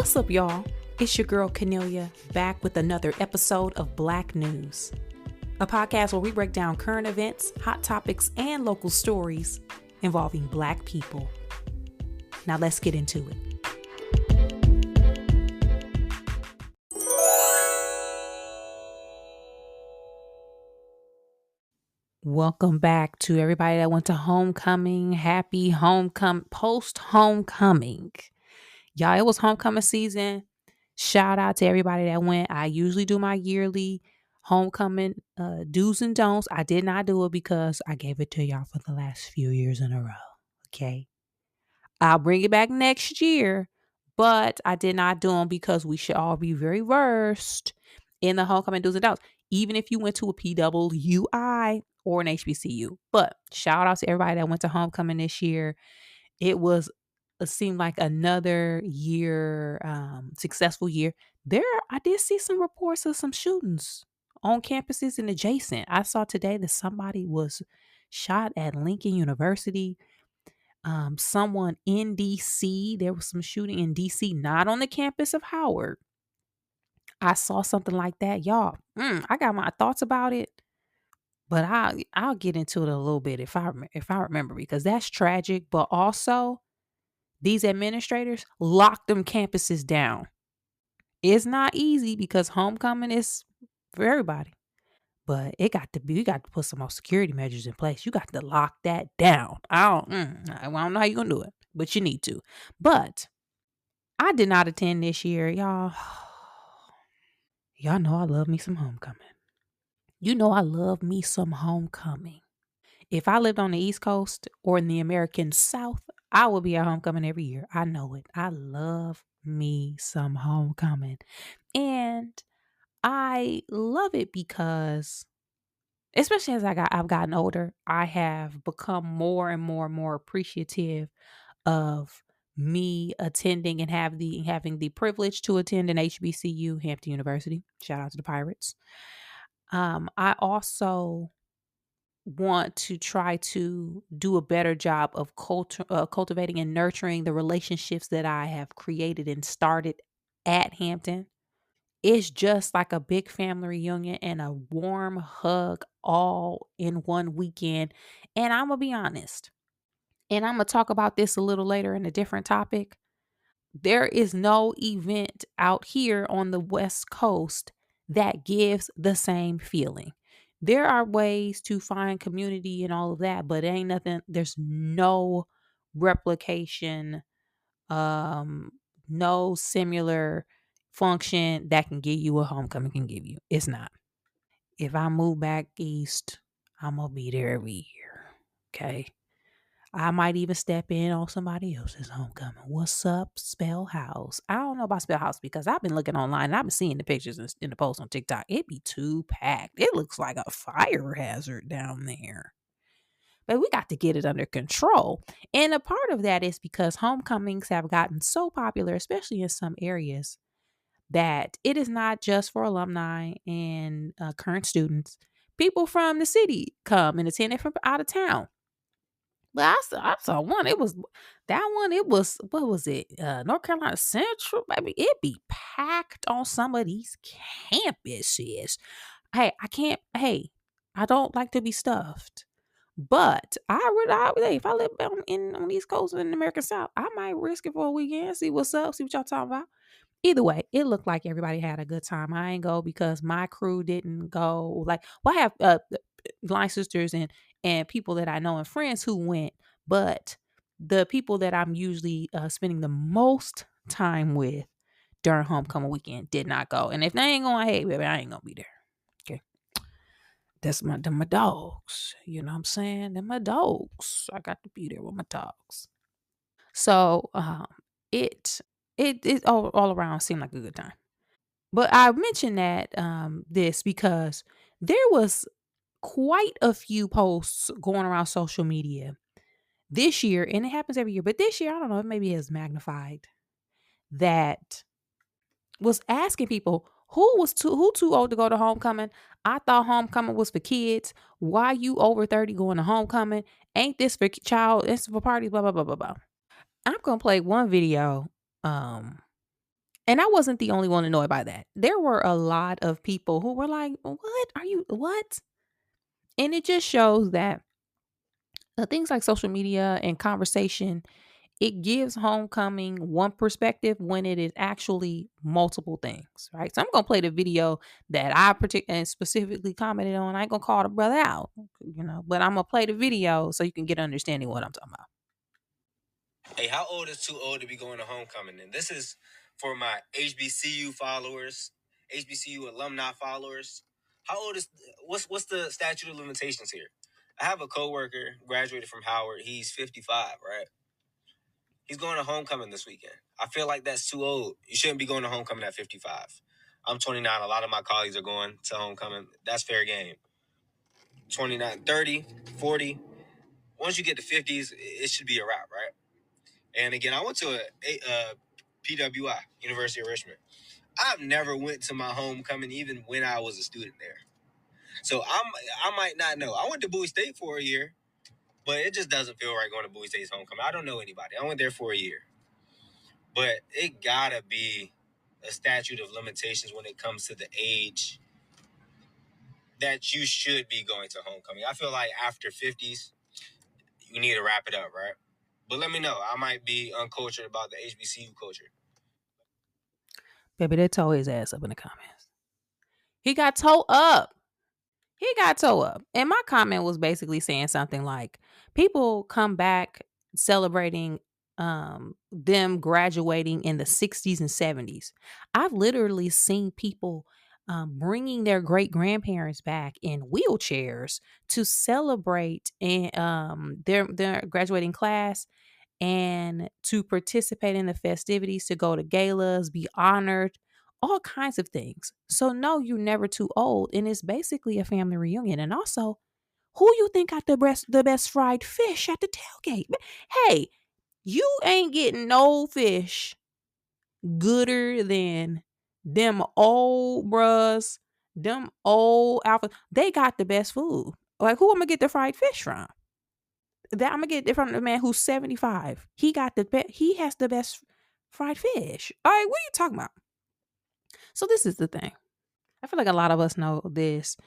What's up, y'all? It's your girl, Cornelia, back with another episode of Black News, a podcast where we break down current events, hot topics, and local stories involving Black people. Now let's get into it. Welcome back to everybody that went to homecoming. Happy post-homecoming. Y'all, it was homecoming season. Shout out to everybody that went. I usually do my yearly homecoming do's and don'ts. I did not do it because I gave it to y'all for the last few years in a row. Okay. I'll bring it back next year, but I did not do them because we should all be very versed in the homecoming do's and don'ts, even if you went to a PWI or an HBCU. But shout out to everybody that went to homecoming this year. It seemed like another year, successful year. I did see some reports of some shootings on campuses and adjacent. I saw today that somebody was shot at Lincoln University. Someone in DC, there was some shooting in DC, not on the campus of Howard. I saw something like that, y'all. I got my thoughts about it, but I'll get into it a little bit if I remember, because that's tragic. But also, these administrators lock them campuses down. It's not easy because homecoming is for everybody. But you got to put some more security measures in place. You got to lock that down. I don't know how you're going to do it, but you need to. But I did not attend this year, y'all. Y'all know I love me some homecoming. You know I love me some homecoming. If I lived on the East Coast or in the American South, I would be at homecoming every year. I know it. I love me some homecoming. And I love it because, especially as I've gotten older, I have become more and more and more appreciative of me attending and having the privilege to attend an HBCU, Hampton University. Shout out to the Pirates. I also want to try to do a better job of cultivating and nurturing the relationships that I have created and started at Hampton. It's just like a big family reunion and a warm hug all in one weekend. And I'm going to be honest, and I'm going to talk about this a little later in a different topic. There is no event out here on the West Coast that gives the same feeling. There are ways to find community and all of that, but there's no replication, um, no similar function that can give you what homecoming can give you. It's not. If I move back east, I'm gonna be there every year. Okay. I might even step in on somebody else's homecoming. What's up, Spell House? I don't know about Spell House because I've been looking online and I've been seeing the pictures in the posts on TikTok. It be too packed. It looks like a fire hazard down there. But we got to get it under control. And a part of that is because homecomings have gotten so popular, especially in some areas, that it is not just for alumni and current students. People from the city come and attend it from out of town. But I saw one. It was that one. It was, what was it? North Carolina Central, baby. It be packed on some of these campuses. Hey, I can't. Hey, I don't like to be stuffed, but if I live on the East Coast in the American South, I might risk it for a weekend. See what's up. See what y'all talking about. Either way, it looked like everybody had a good time. I ain't go because my crew didn't go. Like, well, I have line sisters and people that I know and friends who went, but the people that I'm usually spending the most time with during homecoming weekend did not go. And if they ain't going, hey, baby, I ain't gonna be there. Okay, them my dogs. You know what I'm saying? Them my dogs. I got to be there with my dogs. So it all around seemed like a good time. But I mentioned that this because there was quite a few posts going around social media this year, and it happens every year, but this year, I don't know, it maybe is magnified, that was asking people who too old to go to homecoming. I thought homecoming was for kids. Why you over 30 going to homecoming? Ain't this for child? It's for parties, blah, blah, blah, blah, blah. I'm gonna play one video um And I wasn't the only one annoyed by that. There were a lot of people who were like, "What are you what?" And it just shows that things like social media and conversation, it gives homecoming one perspective when it is actually multiple things, right? So I'm gonna play the video that I and specifically commented on. I ain't gonna call the brother out, but I'm gonna play the video so you can get understanding what I'm talking about. Hey, how old is too old to be going to homecoming? And this is for my HBCU followers, HBCU alumni followers. How old is what's the statute of limitations here? I have a coworker graduated from Howard. He's 55, right? He's going to homecoming this weekend. I feel like that's too old. You shouldn't be going to homecoming at 55. I'm 29. A lot of my colleagues are going to homecoming. That's fair game. 29, 30, 40. Once you get to 50s, it should be a wrap, right? And again, I went to a PWI, University of Richmond. I've never went to my homecoming even when I was a student there. So I might not know. I went to Bowie State for a year, but it just doesn't feel right going to Bowie State's homecoming. I don't know anybody. I went there for a year. But it gotta be a statute of limitations when it comes to the age that you should be going to homecoming. I feel like after 50s, you need to wrap it up, right? But let me know. I might be uncultured about the HBCU culture. Baby, they tore his ass up in the comments. He got towed up. He got towed up. And my comment was basically saying something like, people come back celebrating them graduating in the 60s and 70s. I've literally seen people bringing their great grandparents back in wheelchairs to celebrate and their graduating class and to participate in the festivities, to go to galas, be honored, all kinds of things. So no, you're never too old, and it's basically a family reunion. And also, who you think got the best fried fish at the tailgate? Hey, you ain't getting no fish gooder than them old bras, them old alpha. They got the best food. Like, who am gonna get the fried fish from? That I'm gonna get it from the man who's 75. He got the best. He has the best fried fish. All right, what are you talking about? So this is the thing. I feel like a lot of us know this.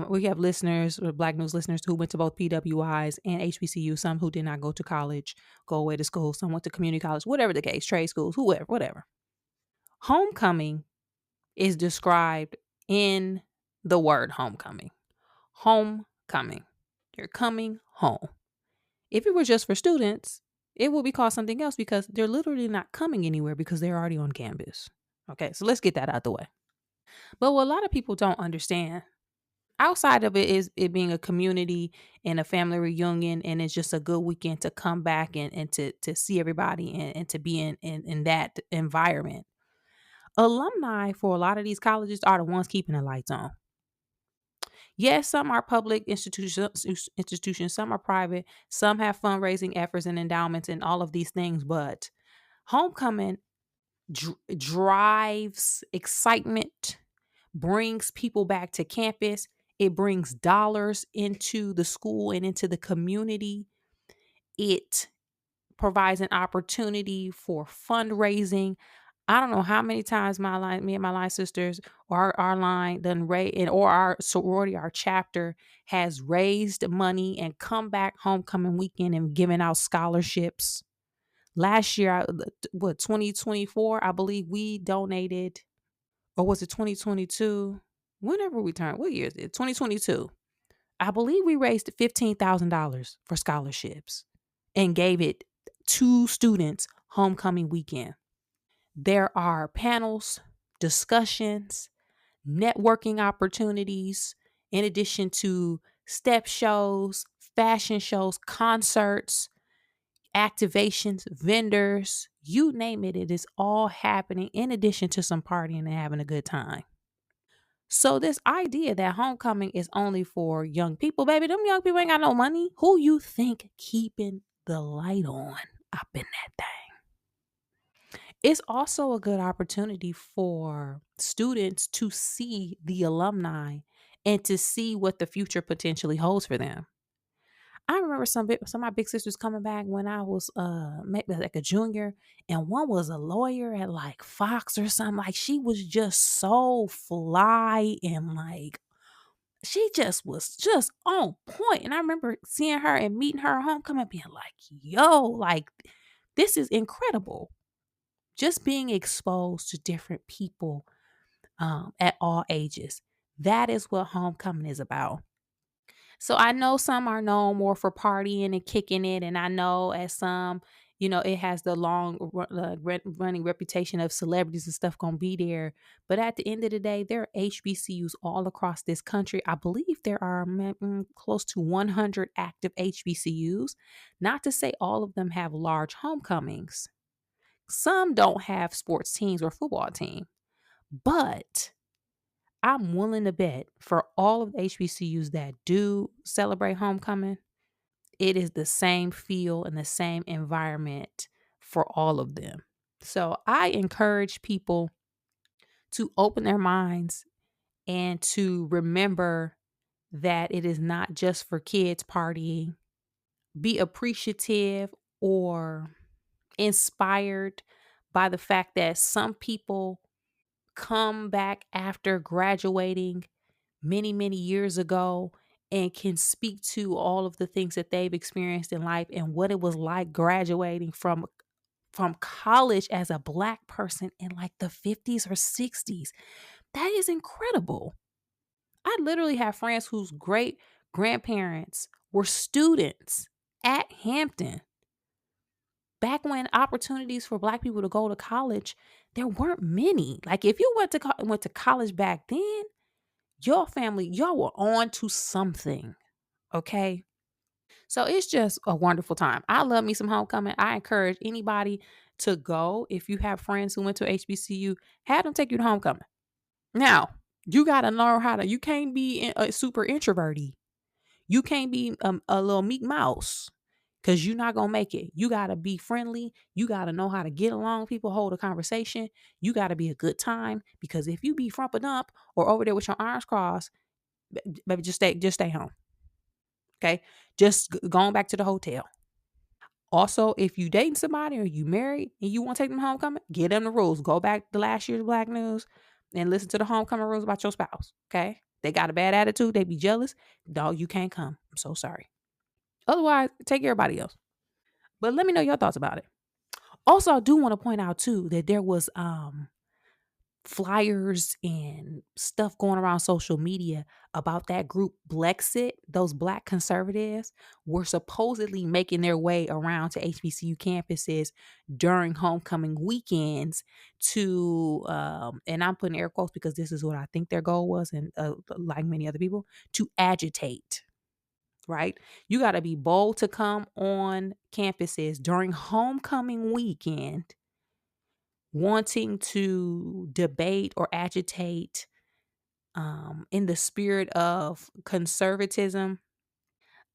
We have listeners, or Black News listeners, who went to both PWIs and HBCU. Some who did not go to college, go away to school. Some went to community college, whatever the case, trade schools, whoever, whatever. Homecoming is described in the word homecoming. Homecoming. You're coming home. If it were just for students, it would be called something else because they're literally not coming anywhere because they're already on campus. Okay, so let's get that out the way. But what a lot of people don't understand, outside of it, is it being a community and a family reunion, and it's just a good weekend to come back and to see everybody and to be in that environment. Alumni for a lot of these colleges are the ones keeping the lights on. Yes, some are public institutions, some are private, some have fundraising efforts and endowments and all of these things, but homecoming drives excitement, brings people back to campus. It brings dollars into the school and into the community. It provides an opportunity for fundraising. I don't know how many times me and my line sisters, or our line done or our sorority, our chapter has raised money and come back homecoming weekend and given out scholarships. Last year, 2024, I believe we donated, or was it 2022? Whenever we turned, what year is it? 2022. I believe we raised $15,000 for scholarships and gave it to students homecoming weekend. There are panels, discussions, networking opportunities, in addition to step shows, fashion shows, concerts, activations, vendors, you name it, it is all happening in addition to some partying and having a good time. So this idea that homecoming is only for young people, baby, them young people ain't got no money. Who you think keeping the light on up in that thing? It's also a good opportunity for students to see the alumni and to see what the future potentially holds for them. I remember some of my big sisters coming back when I was maybe like a junior, and one was a lawyer at like Fox or something. Like she was just so fly and like she just was just on point. And I remember seeing her and meeting her at homecoming, being like, yo, like this is incredible. Just being exposed to different people at all ages. That is what homecoming is about. So I know some are known more for partying and kicking it, and I know as some, it has the running reputation of celebrities and stuff gonna be there. But at the end of the day, there are HBCUs all across this country. I believe there are close to 100 active HBCUs. Not to say all of them have large homecomings. Some don't have sports teams or football team, but I'm willing to bet for all of the HBCUs that do celebrate homecoming, it is the same feel and the same environment for all of them. So I encourage people to open their minds and to remember that it is not just for kids partying. Be appreciative or inspired by the fact that some people come back after graduating many, many years ago and can speak to all of the things that they've experienced in life and what it was like graduating from college as a black person in like the 50s or 60s. That is incredible. I literally have friends whose great grandparents were students at Hampton. Back when opportunities for black people to go to college, there weren't many. Like if you went to college back then, your family, y'all were on to something. Okay. So it's just a wonderful time. I love me some homecoming. I encourage anybody to go. If you have friends who went to HBCU, have them take you to homecoming. Now, you got to learn you can't be a super introverty. You can't be a little meek mouse because you're not going to make it. You got to be friendly. You got to know how to get along with people, hold a conversation. You got to be a good time because if you be frump a dump or over there with your arms crossed, baby, just stay home. Okay. Just going back to the hotel. Also, if you dating somebody or you married and you want to take them homecoming, get them the rules. Go back to last year's Black News and listen to the homecoming rules about your spouse. Okay. They got a bad attitude. They be jealous. Dog, you can't come. I'm so sorry. Otherwise, take everybody else. But let me know your thoughts about it. Also, I do want to point out too that there was flyers and stuff going around social media about that group Blexit. Those black conservatives were supposedly making their way around to HBCU campuses during homecoming weekends to and I'm putting air quotes because this is what I think their goal was, and like many other people, to agitate. Right? You got to be bold to come on campuses during homecoming weekend wanting to debate or agitate in the spirit of conservatism.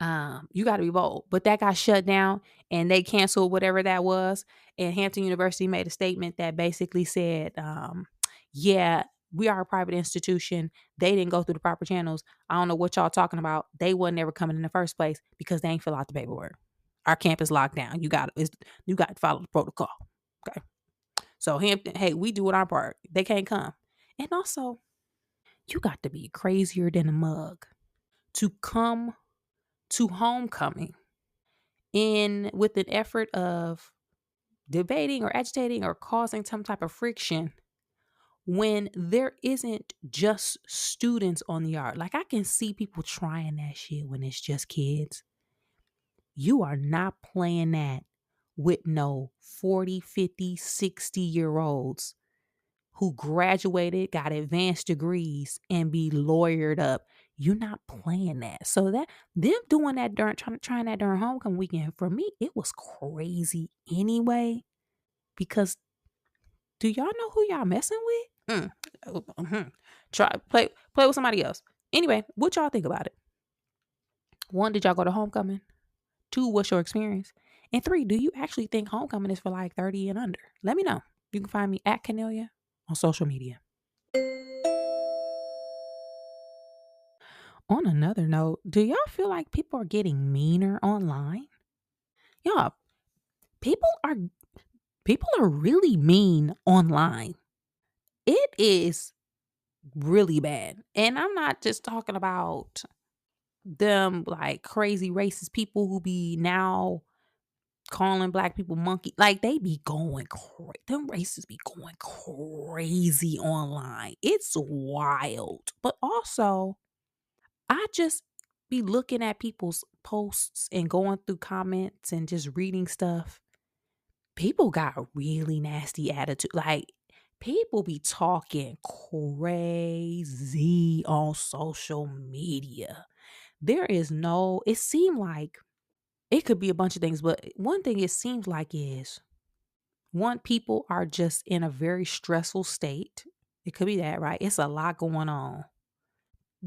You got to be bold. But that got shut down and they canceled whatever that was. And Hampton University made a statement that basically said, yeah, we are a private institution. They didn't go through the proper channels. I don't know what y'all talking about. They wasn't ever coming in the first place because they ain't fill out the paperwork. Our campus locked down. You got to follow the protocol. Okay. So Hampton, hey, we do our part. They can't come. And also, you got to be crazier than a mug to come to homecoming in with an effort of debating or agitating or causing some type of friction when there isn't just students on the yard. Like I can see people trying that shit when it's just kids. You are not playing that with no 40, 50, 60-year olds who graduated, got advanced degrees, and be lawyered up. You're not playing that. So that them doing that trying that during homecoming weekend, for me, it was crazy anyway. Because do y'all know who y'all messing with? Try play with somebody else. Anyway, what y'all think about it? One, did y'all go to homecoming? Two, what's your experience? And three, do you actually think homecoming is for like 30 and under? Let me know. You can find me at Canelia on social media. On another note, do y'all feel like people are getting meaner online? Y'all, people are people are really mean online. It is really bad. And I'm not just talking about them like crazy racist people who be now calling black people monkey. Like they be going crazy. Them racists be going crazy online. It's wild. But also, I just be looking at people's posts and going through comments and just reading stuff. People got a really nasty attitude. Like people be talking crazy on social media. There is no, it seemed like it could be a bunch of things, but one thing it seems like is one, people are just in a very stressful state. It could be that, right? It's a lot going on.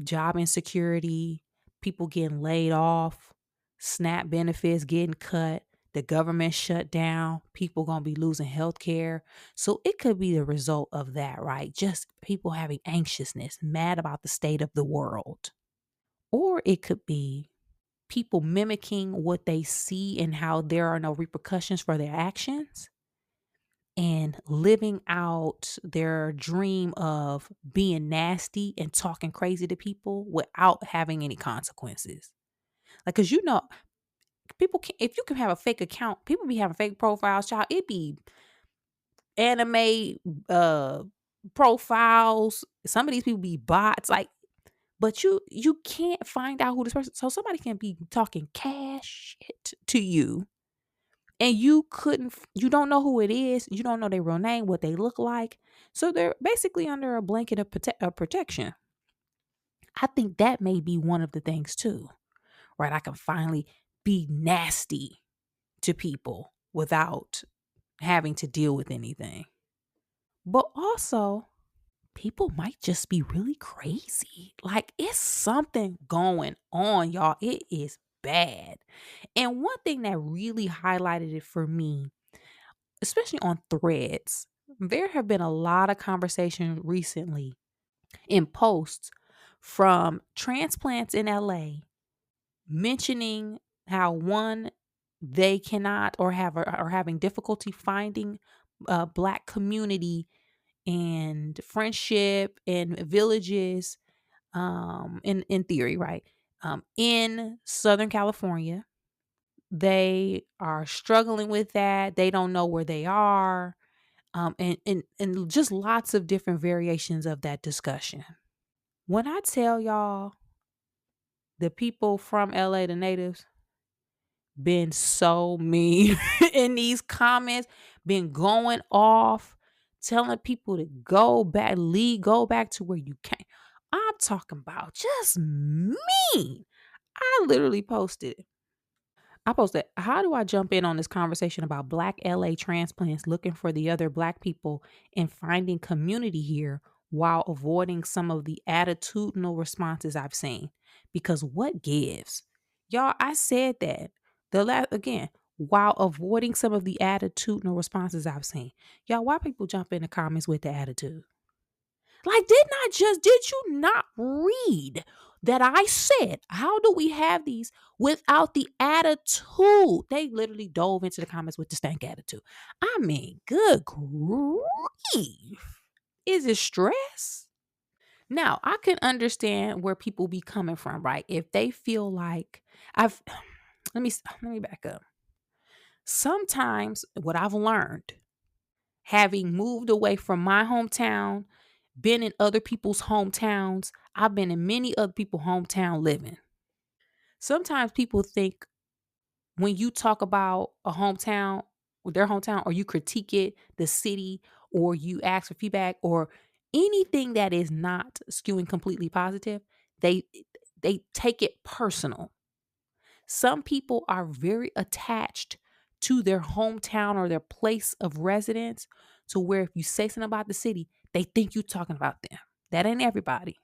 Job insecurity, people getting laid off, SNAP benefits getting cut, the government shut down, people going to be losing health care. So it could be the result of that, right? Just people having anxiousness, mad about the state of the world. Or it could be people mimicking what they see and how there are no repercussions for their actions and living out their dream of being nasty and talking crazy to people without having any consequences. Like, cause people can, if you can have a fake account, people be having fake profiles, child. It be anime uh profiles. Some of these people be bots, like, but you can't find out who this person. So somebody can be talking cash shit to you and you don't know who it is, you don't know their real name, what they look like, so they're basically under a blanket of protection. I think that may be one of the things too, right? I can finally be nasty to people without having to deal with anything. But also, people might just be really crazy. Like it's something going on, y'all. It is bad. And one thing that really highlighted it for me, especially on threads, there have been a lot of conversation recently in posts from transplants in LA mentioning how one, they cannot or are having difficulty finding a black community and friendship and villages, in theory, right, in Southern California. They are struggling with that. They don't know where they are. And just lots of different variations of that discussion. When I tell y'all, the people from LA, the natives, been so mean in these comments, been going off, telling people to go back, go back to where you came. I'm talking about just mean. I literally posted. I posted, how do I jump in on this conversation about Black LA transplants looking for the other Black people and finding community here while avoiding some of the attitudinal responses I've seen? Because what gives? Y'all, I said that again, while avoiding some of the attitudinal responses I've seen. Y'all, why people jump in the comments with the attitude? Like, did you not read that I said, how do we have these without the attitude? They literally dove into the comments with the stank attitude. I mean, good grief. Is it stress? Now, I can understand where people be coming from, right? If they feel like I've let me back up. Sometimes what I've learned, having moved away from my hometown, been in other people's hometowns, I've been in many other people's hometown living. Sometimes people think when you talk about a hometown, or their hometown, or you critique it, the city, or you ask for feedback, or anything that is not skewing completely positive, they they take it personal. Some people are very attached to their hometown or their place of residence to where if you say something about the city, they think you're talking about them. That ain't everybody.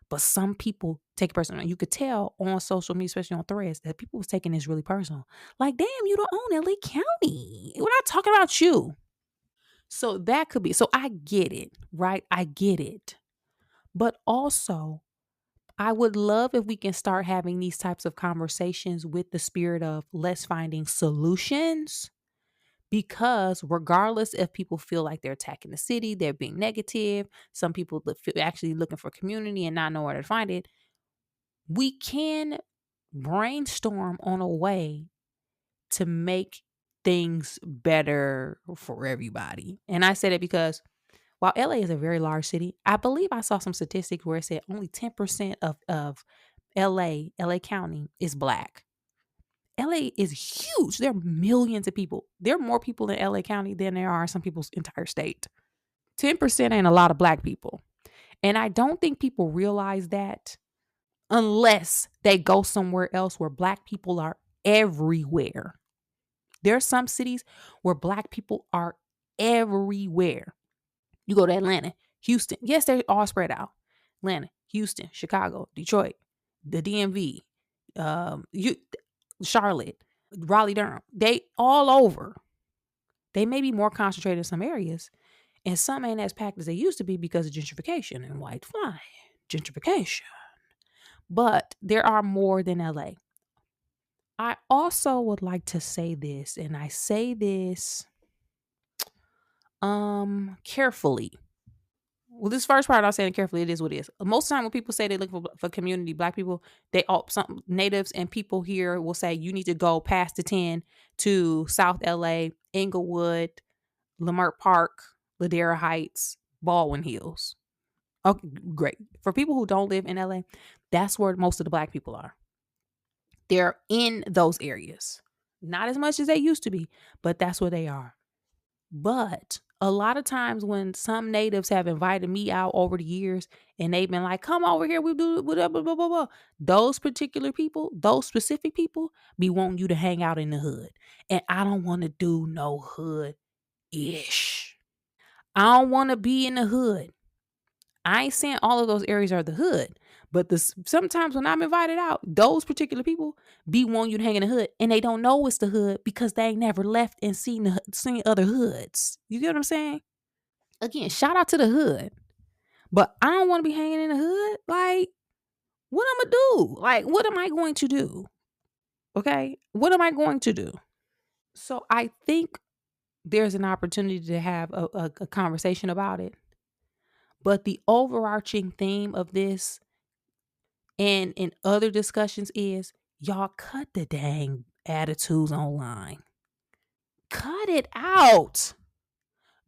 But some people take it personal. You could tell on social media, especially on threads, that people was taking this really personal. Like, damn, you don't own LA County. We're not talking about you. So that could be. So I get it, right? I get it. But also, I would love if we can start having these types of conversations with the spirit of let's finding solutions, because regardless if people feel like they're attacking the city, they're being negative, some people actually looking for community and not know where to find it, we can brainstorm on a way to make things better for everybody. And I say that because while LA is a very large city, I believe I saw some statistics where it said only 10% of LA County is black. LA is huge. There are millions of people. There are more people in LA County than there are in some people's entire state. 10% ain't a lot of black people. And I don't think people realize that unless they go somewhere else where black people are everywhere. There are some cities where black people are everywhere. You go to Atlanta, Houston. Yes, they're all spread out. Atlanta, Houston, Chicago, Detroit, the DMV, you Charlotte, Raleigh, Durham. They all over. They may be more concentrated in some areas, and some ain't as packed as they used to be because of gentrification and white flying. Gentrification. But there are more than LA. I also would like to say this, and I say this carefully. Well, this first part I'm saying carefully, it is what it is. Most of the time when people say they look for community, black people, they all some natives and people here will say you need to go past the 10 to South LA, Inglewood, Leimert Park, Ladera Heights, Baldwin Hills. Okay, great. For people who don't live in LA, that's where most of the black people are. They're in those areas. Not as much as they used to be, but that's where they are. But a lot of times when some natives have invited me out over the years and they've been like, come over here, we do whatever, blah, blah, blah. Those particular people, those specific people be wanting you to hang out in the hood. And I don't want to do no hood ish. I don't want to be in the hood. I ain't saying all of those areas are the hood, but sometimes when I'm invited out, those particular people be wanting you to hang in the hood, and they don't know it's the hood because they ain't never left and seen other hoods. You get what I'm saying? Again, shout out to the hood, but I don't want to be hanging in the hood. Like, what I'm gonna do? Like, what am I going to do? Okay, what am I going to do? So I think there's an opportunity to have a conversation about it, but the overarching theme of this and in other discussions is y'all cut the dang attitudes online. Cut it out.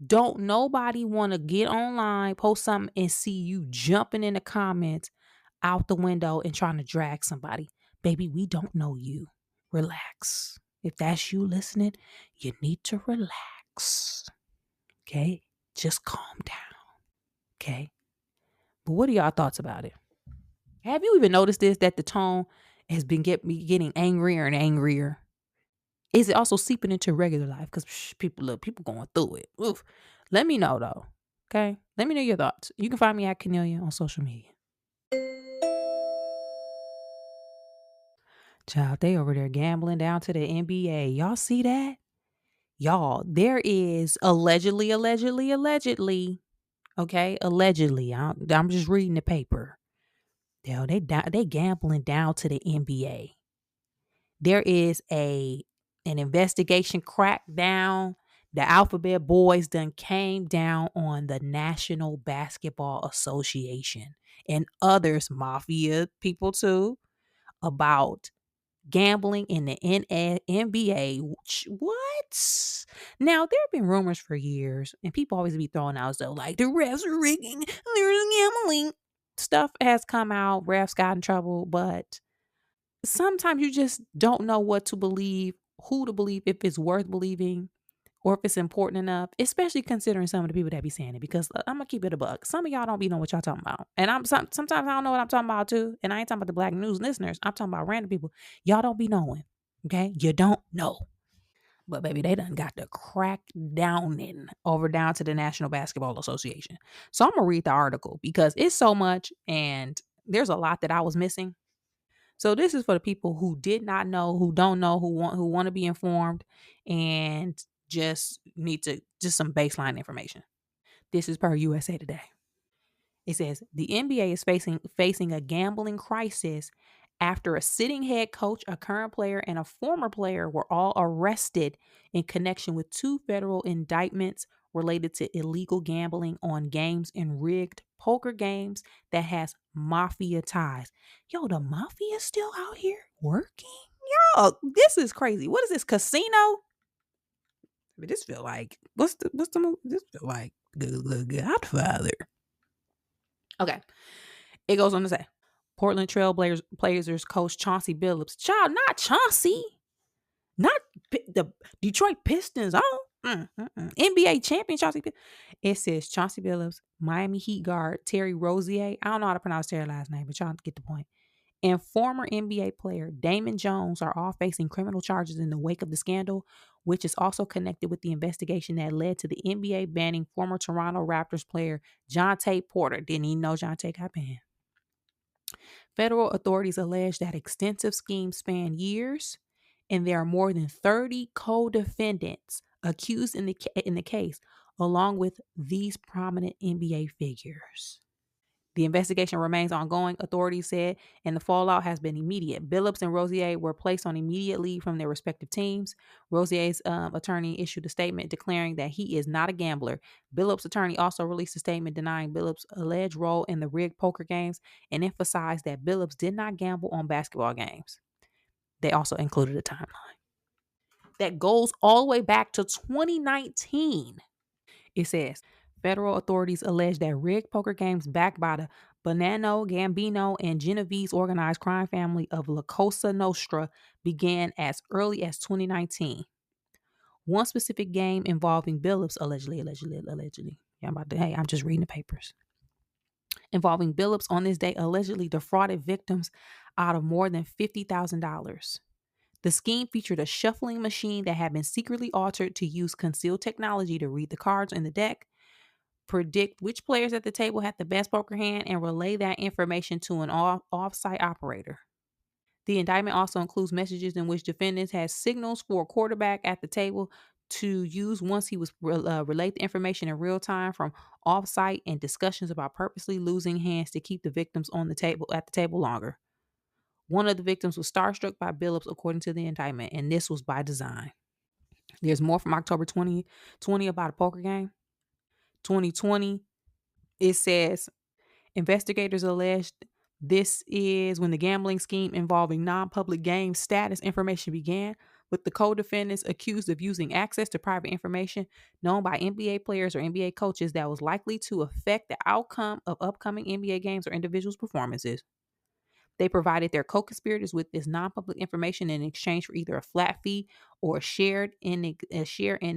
Don't nobody want to get online, post something, and see you jumping in the comments out the window and trying to drag somebody. Baby, we don't know you. Relax. If that's you listening, you need to relax. Okay? Just calm down. Okay? But what are y'all thoughts about it? Have you even noticed this, that the tone has been getting angrier and angrier? Is it also seeping into regular life? Because people going through it. Oof. Let me know though. Okay? Let me know your thoughts. You can find me at Cornelia on social media. Child, they over there gambling down to the NBA. Y'all see that? Y'all, there is allegedly, okay? Allegedly. I'm just reading the paper. Yo, they gambling down to the NBA. There is an investigation crackdown. The Alphabet Boys done came down on the National Basketball Association and others, mafia people too, about gambling in the NBA. What? Now, there have been rumors for years, and people always be throwing out though, like the refs are rigging, there's gambling. Stuff has come out, refs got in trouble, but sometimes you just don't know what to believe, who to believe, if it's worth believing or if it's important enough, especially considering some of the people that be saying it. Because I'm gonna keep it a buck. Some of y'all don't be know what y'all talking about, and sometimes I don't know what I'm talking about too. And I ain't talking about the Black News listeners. I'm talking about random people. Y'all don't be knowing. Okay, you don't know. But baby, they done got the crack down down to the National Basketball Association. So I'm gonna read the article because it's so much, and there's a lot that I was missing. So this is for the people who did not know, who don't know, who want to be informed, and just need to just some baseline information. This is per USA Today. It says the NBA is facing a gambling crisis after a sitting head coach, a current player, and a former player were all arrested in connection with two federal indictments related to illegal gambling on games and rigged poker games that has mafia ties. Yo, the mafia still out here working? Yo, this is crazy. What is this casino? But this feel like what's the movie? This feel like Godfather. Okay. It goes on to say Portland Trail Blazers coach Chauncey Billups. Child, not Chauncey. Not the Detroit Pistons. NBA champion Chauncey Billups. It says Chauncey Billups, Miami Heat guard Terry Rozier. I don't know how to pronounce Terry's last name, but y'all get the point. And former NBA player Damon Jones are all facing criminal charges in the wake of the scandal, which is also connected with the investigation that led to the NBA banning former Toronto Raptors player Jonte Porter. Didn't even know Jonte got banned. Federal authorities allege that extensive schemes span years, and there are more than 30 co-defendants accused in the case, along with these prominent NBA figures. The investigation remains ongoing, authorities said, and the fallout has been immediate. Billups and Rozier were placed on immediate leave from their respective teams. Rozier's attorney issued a statement declaring that he is not a gambler. Billups' attorney also released a statement denying Billups' alleged role in the rigged poker games and emphasized that Billups did not gamble on basketball games. They also included a timeline that goes all the way back to 2019. It says federal authorities allege that rigged poker games backed by the Bonanno, Gambino, and Genovese organized crime family of La Cosa Nostra began as early as 2019. One specific game involving Billups, allegedly. Yeah, I'm just reading the papers. Involving Billups on this day allegedly defrauded victims out of more than $50,000. The scheme featured a shuffling machine that had been secretly altered to use concealed technology to read the cards in the deck, predict which players at the table had the best poker hand, and relay that information to an off-site operator. The indictment also includes messages in which defendants had signals for a quarterback at the table to use once he was relayed the information in real time from off-site, and discussions about purposely losing hands to keep the victims on the table longer. One of the victims was starstruck by Billups, according to the indictment, and this was by design. There's more from October 2020 about a poker game. 2020, it says investigators alleged this is when the gambling scheme involving non-public game status information began, with the co-defendants accused of using access to private information known by NBA players or NBA coaches that was likely to affect the outcome of upcoming NBA games or individuals' performances. They provided their co-conspirators with this non-public information in exchange for either a flat fee or a share in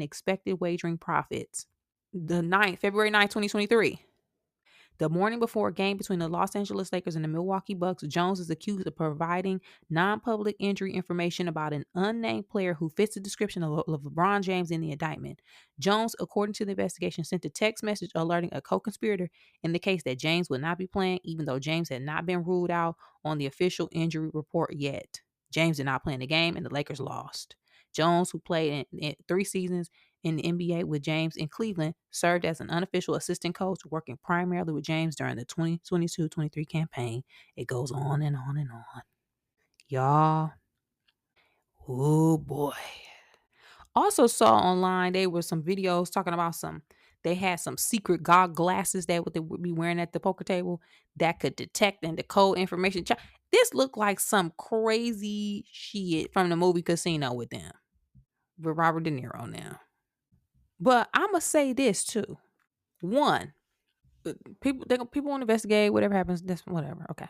expected wagering profits. February 9th, 2023. The morning before a game between the Los Angeles Lakers and the Milwaukee Bucks, Jones is accused of providing non-public injury information about an unnamed player who fits the description of LeBron James in the indictment. Jones, according to the investigation, sent a text message alerting a co-conspirator in the case that James would not be playing, even though James had not been ruled out on the official injury report yet. James did not play in the game, and the Lakers lost. Jones, who played in 3 seasons in the NBA with James in Cleveland, served as an unofficial assistant coach, working primarily with James during the 2022-23 campaign. It goes on and on and on. Y'all. Oh boy. Also saw online, there were some videos talking about they had some secret glasses that they would be wearing at the poker table that could detect and decode information. This looked like some crazy shit from the movie Casino with them. With Robert De Niro now. But I'm going to say this too. One, people want to investigate whatever happens. That's whatever. Okay.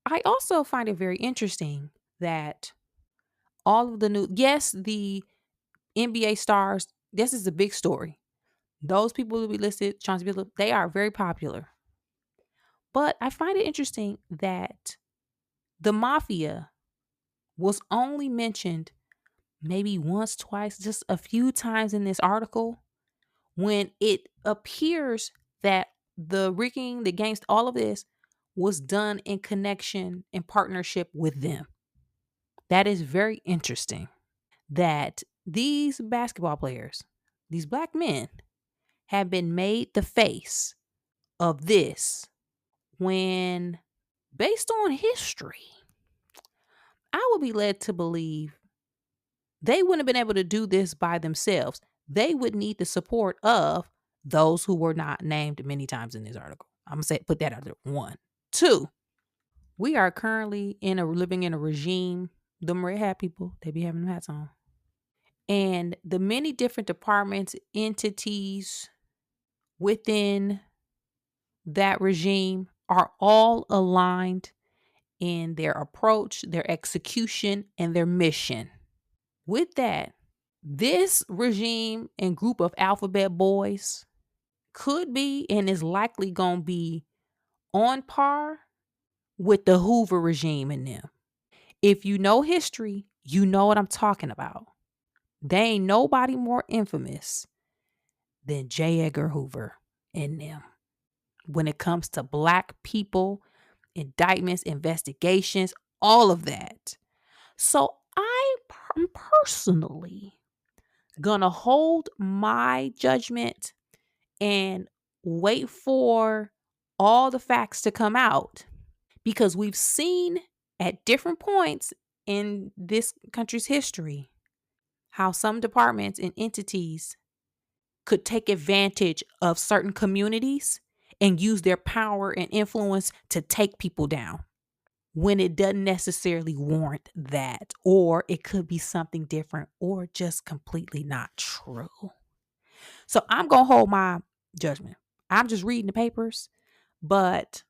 I also find it very interesting that all of the NBA stars, this is a big story. Those people who we listed, Chauncey Billups, they are very popular. But I find it interesting that the mafia was only mentioned maybe once, twice, just a few times in this article, when it appears that the rigging, the gangsta, all of this was done in connection and partnership with them. That is very interesting that these basketball players, these black men, have been made the face of this when, based on history, I would be led to believe they wouldn't have been able to do this by themselves. They would need the support of those who were not named many times in this article. I'm gonna say put that out there. One. Two, we are currently living in a regime, them red hat people, they be having them hats on. And the many different departments, entities within that regime are all aligned in their approach, their execution, and their mission. With that, this regime and group of alphabet boys could be and is likely going to be on par with the Hoover regime in them. If you know history, you know what I'm talking about. They ain't nobody more infamous than J. Edgar Hoover in them when it comes to black people, indictments, investigations, all of that. So I'm personally gonna hold my judgment and wait for all the facts to come out, because we've seen at different points in this country's history how some departments and entities could take advantage of certain communities and use their power and influence to take people down when it doesn't necessarily warrant that, or it could be something different or just completely not true. So I'm going to hold my judgment. I'm just reading the papers, but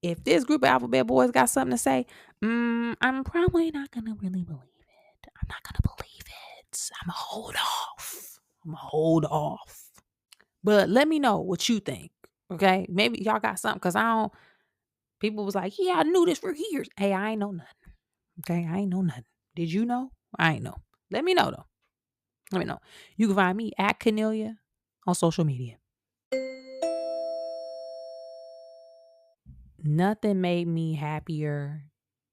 if this group of alphabet boys got something to say, I'm probably not going to really believe it. I'm not going to believe it. I'm going to hold off. I'm going to hold off. But let me know what you think. Okay. Maybe y'all got something, because people was like, yeah, I knew this for years. Hey, I ain't know nothing. Okay. I ain't know nothing. Did you know? I ain't know. Let me know though. Let me know. You can find me at Cornelia on social media. Nothing made me happier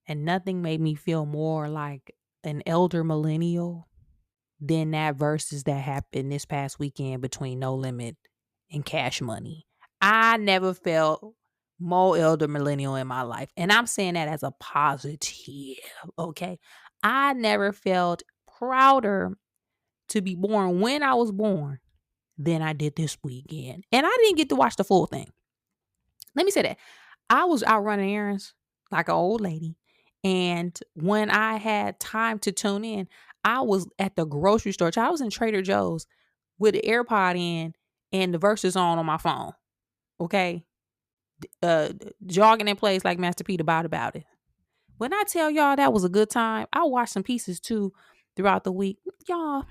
and nothing made me feel more like an elder millennial than that versus that happened this past weekend between No Limit and Cash Money. I never felt more elder millennial in my life. And I'm saying that as a positive, okay? I never felt prouder to be born when I was born than I did this weekend. And I didn't get to watch the full thing. Let me say that. I was out running errands like an old lady. And when I had time to tune in, I was at the grocery store. I was in Trader Joe's with the AirPod in and the verses on my phone. Okay. Jogging in place like Master P about it. When I tell y'all that was a good time, I watched some pieces too throughout the week. Y'all,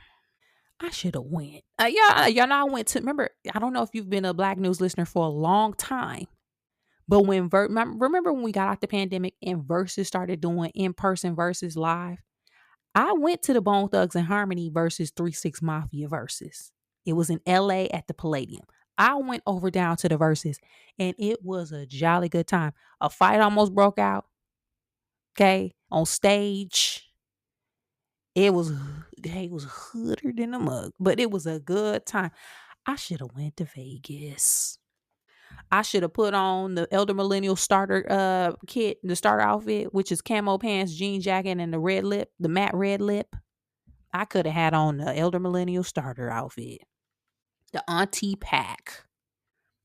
I should have went. Y'all know I went to, remember, I don't know if you've been a Black News listener for a long time, but when remember when we got out the pandemic and Versus started doing in-person Versus live? I went to the Bone Thugs and Harmony versus 3 6 Mafia Versus. It was in LA at the Palladium. I went over down to the Versus and it was a jolly good time. A fight almost broke out, okay, on stage. It was hooder than a mug, but it was a good time. I should have went to Vegas. I should have put on the Elder Millennial starter kit, the starter outfit, which is camo pants, jean jacket, and the matte red lip. I could have had on the Elder Millennial starter outfit, the auntie pack.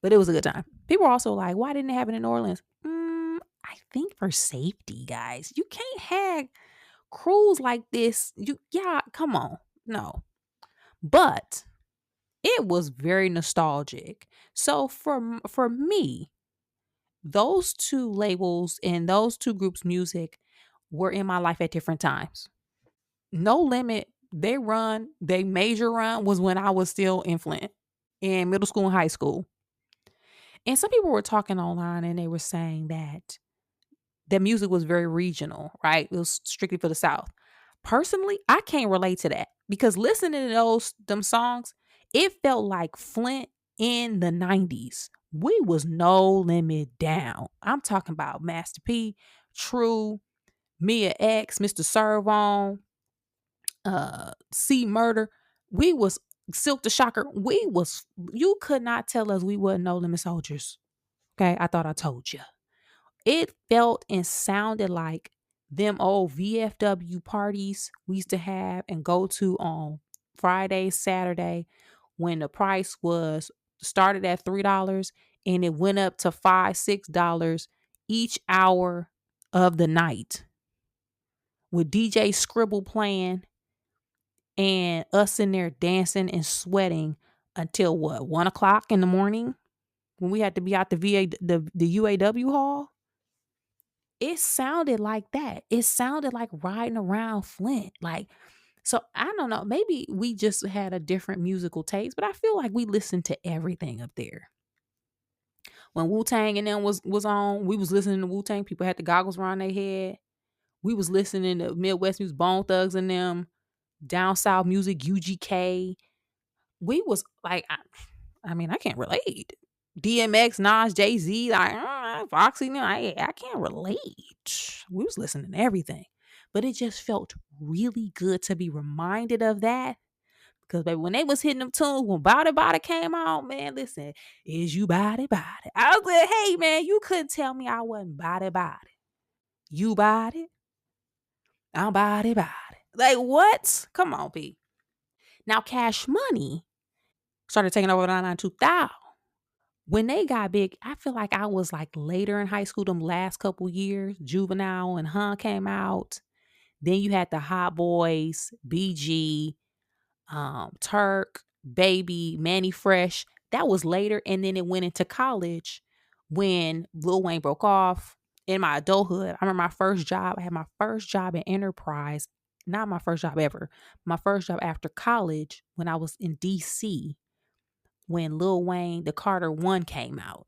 But it was a good time. People were also like, why didn't it happen in New Orleans? I think for safety, guys. You can't have crews like this. Come on. No. But it was very nostalgic. So for me, those two labels and those two groups' music were in my life at different times. No Limit, they major run was when I was still in Flint in middle school and high school. And some people were talking online and they were saying that the music was very regional, right? It was strictly for the South. Personally, I can't relate to that because listening to them songs, it felt like Flint in the 90s. We was No Limit down. I'm talking about Master P, True, Mia X, Mr. Servon, C Murder. We was Silk the Shocker. You could not tell us we wasn't No Limit soldiers. Okay, I thought I told you. It felt and sounded like them old VFW parties we used to have and go to on Friday, Saturday, when the price was started at $3 and it went up to $5, $6 each hour of the night, with DJ Scribble playing and us in there dancing and sweating until what, 1 o'clock in the morning when we had to be out the UAW hall. It sounded like that. It sounded like riding around Flint. Like, so I don't know. Maybe we just had a different musical taste, but I feel like we listened to everything up there. When Wu-Tang and them was on, we was listening to Wu-Tang. People had the goggles around their head. We was listening to Midwest music, Bone Thugs and them, down south music, UGK. We was like, I mean, I can't relate. DMX, Nas, Jay-Z, like Foxy, I can't relate. We was listening to everything. But it just felt really good to be reminded of that. Because baby, when they was hitting them tunes, when Body Body came out, man, listen, is you body body? I was like, hey man, you couldn't tell me I wasn't body body. You body? I'm body body. Like what? Come on, P. Now Cash Money started taking over the 2000. When they got big, I feel like I was like later in high school, them last couple years. Juvenile and Hun came out. Then you had the Hot Boys, BG, Turk, Baby, Manny Fresh. That was later. And then it went into college when Lil Wayne broke off. In my adulthood, I remember my first job. I had my first job at Enterprise. Not my first job ever. My first job after college when I was in DC when Lil Wayne, the Carter One came out.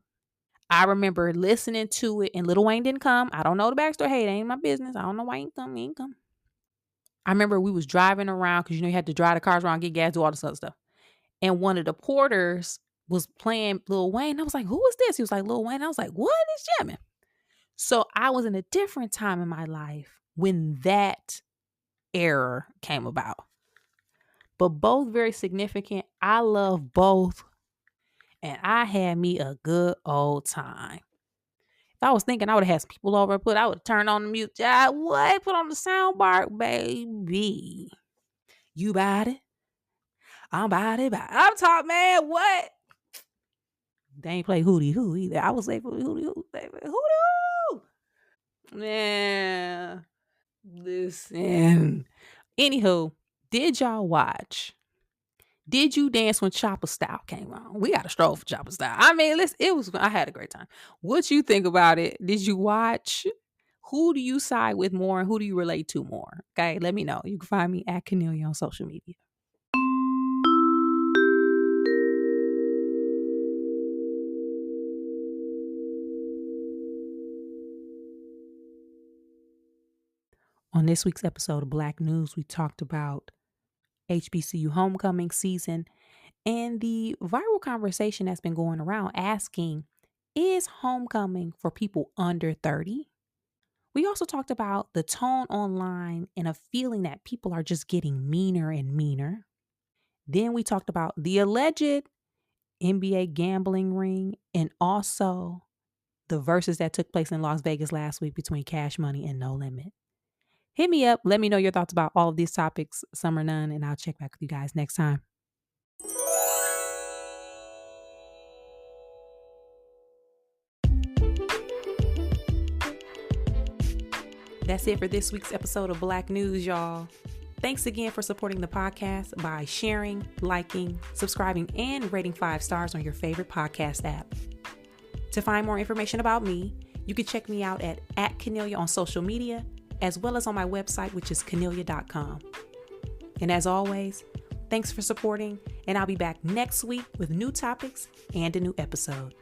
I remember listening to it and Lil Wayne didn't come. I don't know the backstory. Hey, it ain't my business. I don't know why he ain't come. I remember we was driving around because, you had to drive the cars around, get gas, do all this other stuff. And one of the porters was playing Lil Wayne. I was like, who is this? He was like, Lil Wayne. I was like, what is jamming? So I was in a different time in my life when that era came about. But both very significant. I love both. And I had me a good old time. If I was thinking I would have had some people over, I would have turned on the music. What? Put on the sound bar, baby. You bought it? I'm about it. I'm talking, man. What? They ain't play Hootie Hoo either. I was like, Hootie Hoo, baby. Hootie Hoo. Man, listen. Anywho, did y'all watch? Did you dance when Chopper Style came on? We got a stroll for Chopper Style. I mean, I had a great time. What you think about it? Did you watch? Who do you side with more and who do you relate to more? Okay, let me know. You can find me at Cornelia on social media. On this week's episode of Black News, we talked about HBCU homecoming season and the viral conversation that's been going around asking, is homecoming for people under 30? We also talked about the tone online and a feeling that people are just getting meaner and meaner. Then we talked about the alleged NBA gambling ring and also the verses that took place in Las Vegas last week between Cash Money and No Limit. Hit me up. Let me know your thoughts about all of these topics, some or none, and I'll check back with you guys next time. That's it for this week's episode of Black News, y'all. Thanks again for supporting the podcast by sharing, liking, subscribing, and rating 5 stars on your favorite podcast app. To find more information about me, you can check me out at Cornelia on social media, as well as on my website, which is cornelia.com. And as always, thanks for supporting, and I'll be back next week with new topics and a new episode.